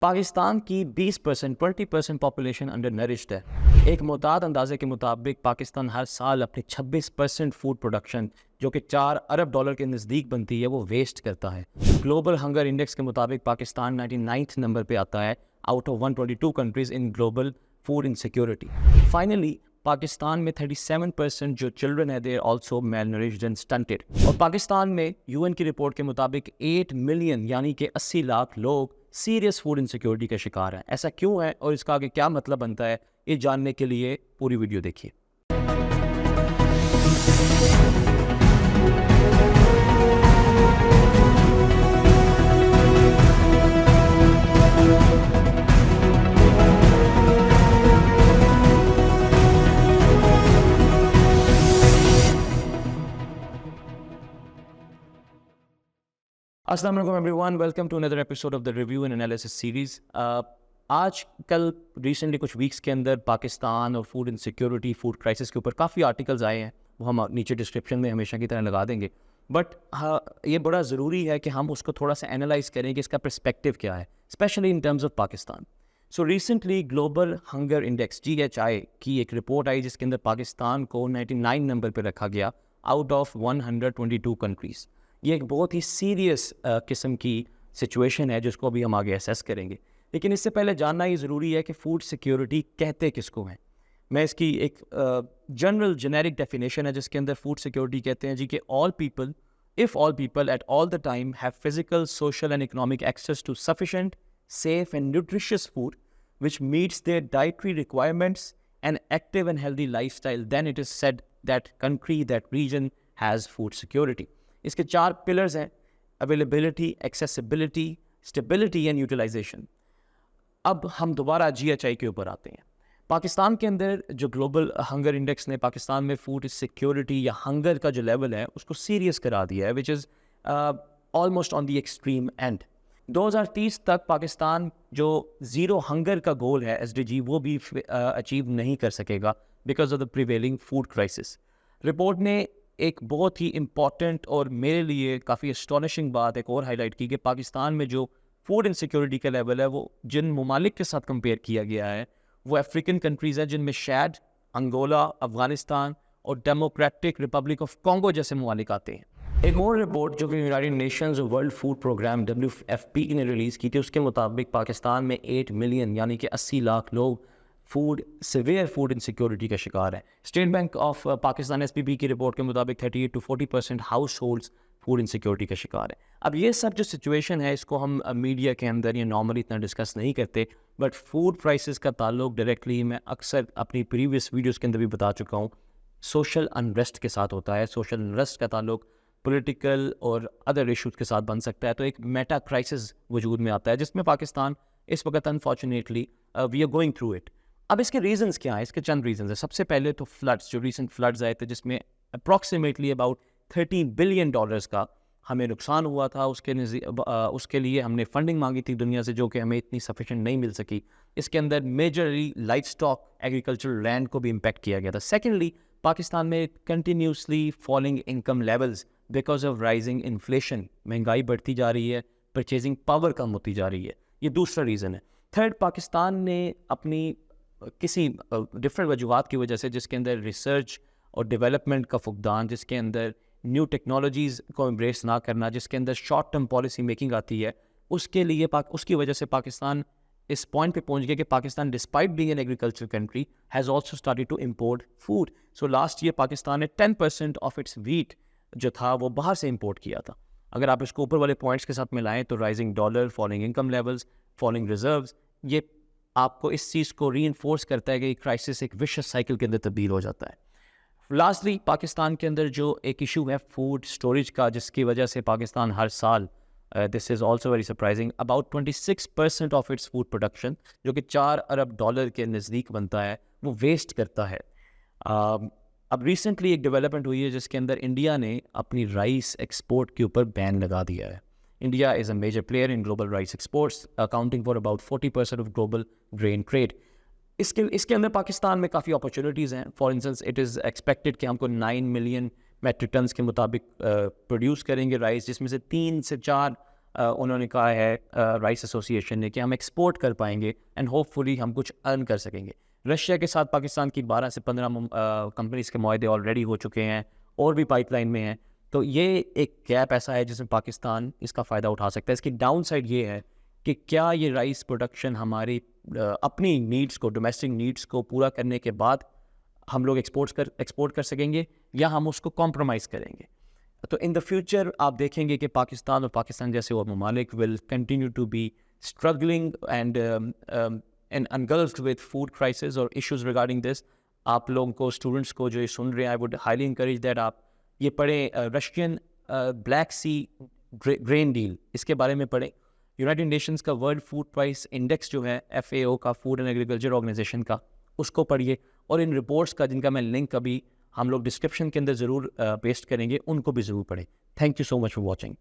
پاکستان کی 20% population under nourished ہے۔ ایک معتاد اندازے کے مطابق پاکستان ہر سال اپنی 26% فوڈ پروڈکشن جو کہ $4 ارب کے نزدیک بنتی ہے وہ ویسٹ کرتا ہے۔ گلوبل ہنگر انڈیکس کے مطابق پاکستان 99 نمبر پہ آتا ہے out of 122 countries in global food insecurity. Finally Pakistan میں 37% جو چلڈرن ہے they are also malnourished and stunted. اور پاکستان میں UN کی رپورٹ کے مطابق 8 ملین یعنی کہ 80 لاکھ لوگ سیریس فوڈ انسیکیورٹی کا شکار ہیں۔ ایسا کیوں ہے اور اس کا آگے کیا مطلب بنتا ہے، یہ جاننے کے لیے پوری ویڈیو دیکھیے۔ السلام علیکم everyone, welcome to another episode of the review and analysis series. آج کل ریسنٹلی کچھ ویکس کے اندر پاکستان اور فوڈ انسیکیورٹی، فوڈ کرائسس کے اوپر کافی آرٹیکلز آئے ہیں، وہ ہم نیچے ڈسکرپشن میں ہمیشہ کی طرح لگا دیں گے۔ بٹ یہ بڑا ضروری ہے کہ ہم اس کو تھوڑا سا انالائز کریں کہ اس کا پرسپیکٹیو کیا ہے، especially in terms of Pakistan. So recently global hunger index GHI کی ایک رپورٹ آئی جس کے اندر پاکستان کو 99 نمبر پہ رکھا گیا آؤٹ آف 122 کنٹریز۔ یہ ایک بہت ہی سیریس قسم کی سچویشن ہے جس کو ابھی ہم آگے اسیس کریں گے، لیکن اس سے پہلے جاننا یہ ضروری ہے کہ فوڈ سیکیورٹی کہتے کس کو ہیں۔ میں اس کی ایک جنرل جنیرک ڈیفینیشن ہے جس کے اندر فوڈ سیکیورٹی کہتے ہیں کہ all people at all the time have physical, social and economic access to sufficient, safe and nutritious food which meets their dietary requirements and active and healthy lifestyle, then it is said that country, that region has food security۔ اس کے 4 pillars ہیں: availability, accessibility, stability and utilization. اب ہم دوبارہ GHI کے اوپر آتے ہیں۔ پاکستان کے اندر جو گلوبل ہنگر انڈیکس نے پاکستان میں فوڈ سیکیورٹی یا ہنگر کا جو لیول ہے اس کو سیریس کرا دیا ہے، which is almost on the extreme end. 2030 تک پاکستان جو زیرو ہنگر کا گول ہے SDG وہ بھی اچیو نہیں کر سکے گا because of the prevailing food crisis. Report نے ایک بہت ہی امپورٹنٹ اور میرے لیے کافی اسٹونشنگ بات ایک اور ہائی لائٹ کی کہ پاکستان میں جو فوڈ انسیکیورٹی کا لیول ہے وہ جن ممالک کے ساتھ کمپیئر کیا گیا ہے وہ افریقن کنٹریز ہیں جن میں شاید انگولا، افغانستان اور ڈیموکریٹک ریپبلک آف کانگو جیسے ممالک آتے ہیں۔ ایک اور رپورٹ جو کہ United Nations World Food Programme WFP نے ریلیز کی تھی اس کے مطابق پاکستان میں 8 ملین یعنی کہ 80 لاکھ لوگ سیویئر فوڈ انسیکیورٹی کا شکار ہے۔ State bank of Pakistan SBP کی رپورٹ کے مطابق 38 to 40% house holds food insecurity کا شکار ہے۔ اب یہ سب جو سچویشن ہے اس کو ہم میڈیا کے اندر یا نارملی اتنا ڈسکس نہیں کرتے، بٹ فوڈ پرائسز کا تعلق ڈائریکٹلی میں اکثر اپنی پریویس ویڈیوز کے اندر بھی بتا چکا ہوں سوشل انریسٹ کے ساتھ ہوتا ہے۔ سوشل انریسٹ کا تعلق پولیٹیکل اور ادر ایشوز کے ساتھ بن سکتا ہے، تو ایک میٹا کرائسس وجود میں آتا ہے جس میں پاکستان اس وقت unfortunately we are going through it. اب اس کے ریزنس کیا ہیں؟ اس کے چند ریزنس ہیں۔ سب سے پہلے تو فلڈس، جو ریسنٹ فلڈز آئے تھے جس میں اپروکسیمیٹلی اباؤٹ $13 بلین کا ہمیں نقصان ہوا تھا، اس کے لیے ہم نے فنڈنگ مانگی تھی دنیا سے جو کہ ہمیں اتنی سفیشینٹ نہیں مل سکی۔ اس کے اندر majorly livestock agricultural land کو بھی امپیکٹ کیا گیا تھا۔ سیکنڈلی پاکستان میں continuously falling income levels because of rising inflation, مہنگائی بڑھتی جا رہی ہے، پرچیزنگ پاور کم ہوتی جا رہی ہے، یہ دوسرا ریزن ہے۔ تھرڈ، پاکستان نے اپنی کسی ڈفرینٹ وجوہات کی وجہ سے جس کے اندر ریسرچ اور ڈیولپمنٹ کا فقدان، جس کے اندر نیو ٹیکنالوجیز کو امبریس نہ کرنا، جس کے اندر شارٹ ٹرم پالیسی میکنگ آتی ہے، اس کی وجہ سے پاکستان اس پوائنٹ پہ پہنچ گیا کہ Pakistan despite being an agriculture country has also started to import food. So last year Pakistan نے 10% آف اٹس ویٹ جو تھا وہ باہر سے امپورٹ کیا تھا۔ اگر آپ اس کو اوپر والے پوائنٹس کے ساتھ ملائیں تو rising dollar, falling income levels, falling reserves, یہ آپ کو اس چیز کو ری انفورس کرتا ہے کہ کرائسس ایک وشس سائیکل کے اندر تبدیل ہو جاتا ہے۔ لاسٹلی پاکستان کے اندر جو ایک ایشو ہے فوڈ اسٹوریج کا، جس کی وجہ سے پاکستان ہر سال this is also very surprising about 26% of its food production جو کہ $4 ارب کے نزدیک بنتا ہے وہ ویسٹ کرتا ہے۔ اب ریسنٹلی ایک ڈیولپمنٹ ہوئی ہے جس کے اندر انڈیا نے اپنی رائس ایکسپورٹ کے اوپر بین لگا دیا ہے۔ India is a major player in global rice exports, accounting for about 40% of global grain trade. اس کے اندر پاکستان میں کافی اپرچونیٹیز ہیں۔ For instance it is expected کہ ہم کو 9 ملین میٹرک ٹنس کے مطابق پروڈیوس کریں گے رائس، جس میں سے 3 سے 4 انہوں نے کہا ہے رائس ایسوسی ایشن نے کہ ہم ایکسپورٹ کر پائیں گے اینڈ ہوپ فلی ہم کچھ ارن کر سکیں گے. رشیا کے ساتھ پاکستان کی 12 سے 15 کمپنیز کے معاہدے آلریڈی ہو چکے ہیں اور بھی پائپ لائن میں ہیں. تو یہ ایک گیپ ایسا ہے جس میں پاکستان اس کا فائدہ اٹھا سکتا ہے. اس کی ڈاؤن سائڈ یہ ہے کہ کیا یہ رائس پروڈکشن ہماری اپنی نیڈس کو, ڈومیسٹک نیڈس کو پورا کرنے کے بعد ہم لوگ ایکسپورٹ کر سکیں گے یا ہم اس کو کمپرومائز کریں گے. تو ان دا فیوچر آپ دیکھیں گے کہ پاکستان اور پاکستان جیسے اور ممالک will continue to be struggling and engulfed with food crisis اور ایشوز ریگارڈنگ دس. آپ لوگوں کو, اسٹوڈنٹس کو جو یہ سن رہے ہیں, I would highly encourage that آپ یہ پڑھیں رشین بلیک سی گرین ڈیل, اس کے بارے میں پڑھیں. یونائٹڈ نیشنز کا ورلڈ فوڈ پرائس انڈیکس جو ہے FAO کا, فوڈ اینڈ ایگریکلچر آرگنائزیشن کا, اس کو پڑھیے. اور ان رپورٹس کا جن کا میں لنک ابھی ہم لوگ ڈسکرپشن کے اندر ضرور پیسٹ کریں گے, ان کو بھی ضرور پڑھیں. Thank you so much for watching.